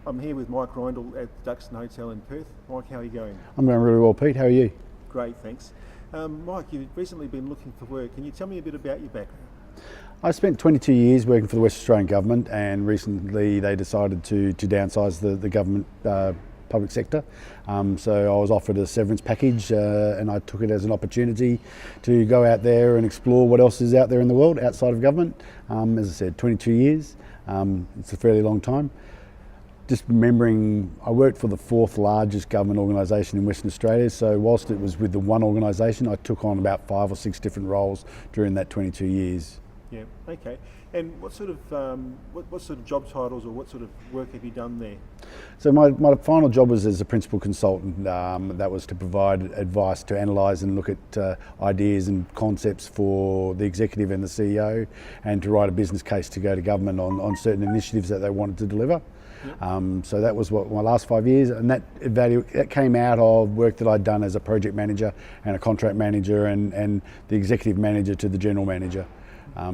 I'm here with Mike Rindle at the Duxton Hotel in Perth. Mike, how are you going? I'm going really well, Pete. How are you? Great, thanks. Mike, you've recently been looking for work. Can you tell me a bit about your background? I spent 22 years working for the West Australian Government, and recently they decided to downsize the government public sector. So I was offered a severance package and I took it as an opportunity to go out there and explore what else is out there in the world outside of government. As I said, 22 years. It's a fairly long time. Just remembering, I worked for the fourth largest government organisation in Western Australia, so whilst it was with the one organisation, I took on about 5 or 6 different roles during that 22 years. Yeah, okay. And what sort of job titles or what sort of work have you done there? So my final job was as a principal consultant. That was to provide advice, to analyse and look at ideas and concepts for the executive and the CEO, and to write a business case to go to government on certain initiatives that they wanted to deliver. Yep. So that was what my last 5 years, and that came out of work that I'd done as a project manager and a contract manager and the executive manager to the general manager.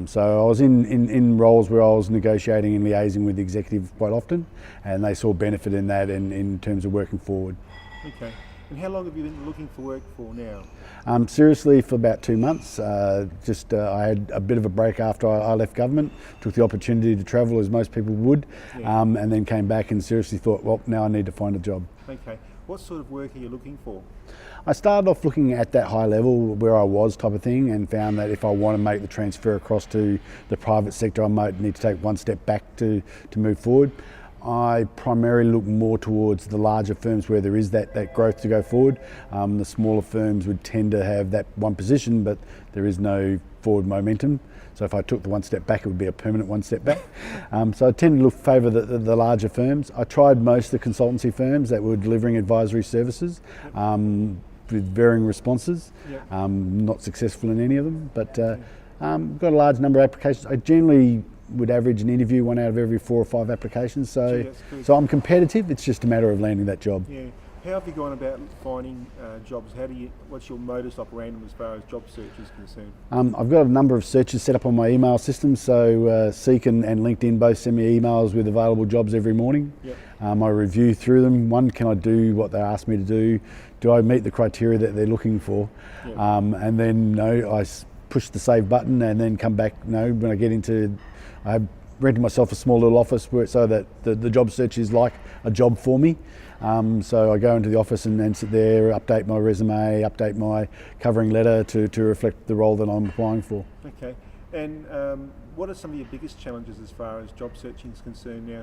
So I was in roles where I was negotiating and liaising with the executive quite often, and they saw benefit in that in terms of working forward. Okay. And how long have you been looking for work for now? Seriously, for about 2 months. I had a bit of a break after I left government, took the opportunity to travel as most people would, yeah. And then came back and seriously thought, well, now I need to find a job. Okay. What sort of work are you looking for? I started off looking at that high level where I was type of thing, and found that if I want to make the transfer across to the private sector, I might need to take one step back to move forward. I primarily look more towards the larger firms where there is that growth to go forward. The smaller firms would tend to have that one position, but there is no forward momentum. So if I took the one step back, it would be a permanent one step back. So I tend to favour the larger firms. I tried most of the consultancy firms that were delivering advisory services with varying responses. Yep. Not successful in any of them, but got a large number of applications. I generally would average an interview 1 out of every 4 or 5 applications. So I'm competitive. It's just a matter of landing that job. Yeah. How have you gone about finding jobs? What's your modus operandi as far as job search is concerned? I've got a number of searches set up on my email system. So Seek and LinkedIn both send me emails with available jobs every morning. Yep. I review through them. One, can I do what they ask me to do? Do I meet the criteria that they're looking for? Yep. And then I push the save button and then come back. When I get into, I rented myself a small little office so that the job search is like a job for me. So I go into the office and then sit there, update my resume, update my covering letter to reflect the role that I'm applying for. Okay. And what are some of your biggest challenges as far as job searching is concerned now?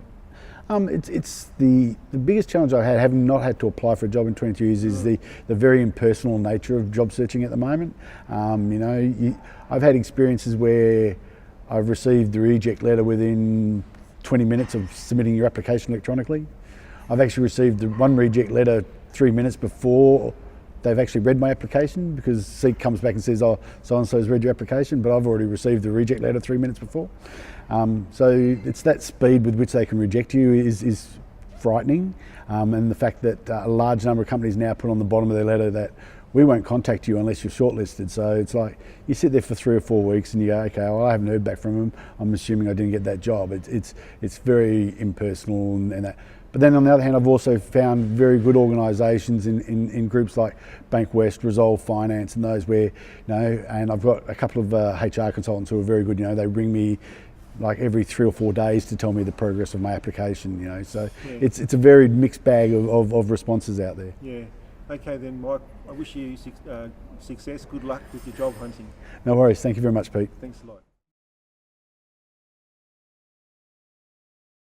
It's the biggest challenge I've had, having not had to apply for a job in 22 years, is the very impersonal nature of job searching at the moment. I've had experiences where I've received the reject letter within 20 minutes of submitting your application electronically. I've actually received the one reject letter 3 minutes before they've actually read my application, because Seek comes back and says, oh, so-and-so's read your application, but I've already received the reject letter 3 minutes before. So it's that speed with which they can reject you is frightening, and the fact that a large number of companies now put on the bottom of their letter that we won't contact you unless you're shortlisted. So it's like you sit there for 3 or 4 weeks and you go, okay, well, I haven't heard back from them. I'm assuming I didn't get that job. It's very impersonal and that. But then on the other hand, I've also found very good organisations in groups like Bank West, Resolve Finance, and those where, and I've got a couple of HR consultants who are very good. They ring me like every 3 or 4 days to tell me the progress of my application. So yeah. It's a very mixed bag of responses out there. Yeah. Okay then, Mike, I wish you success. Good luck with your job hunting. No worries. Thank you very much, Pete. Thanks a lot.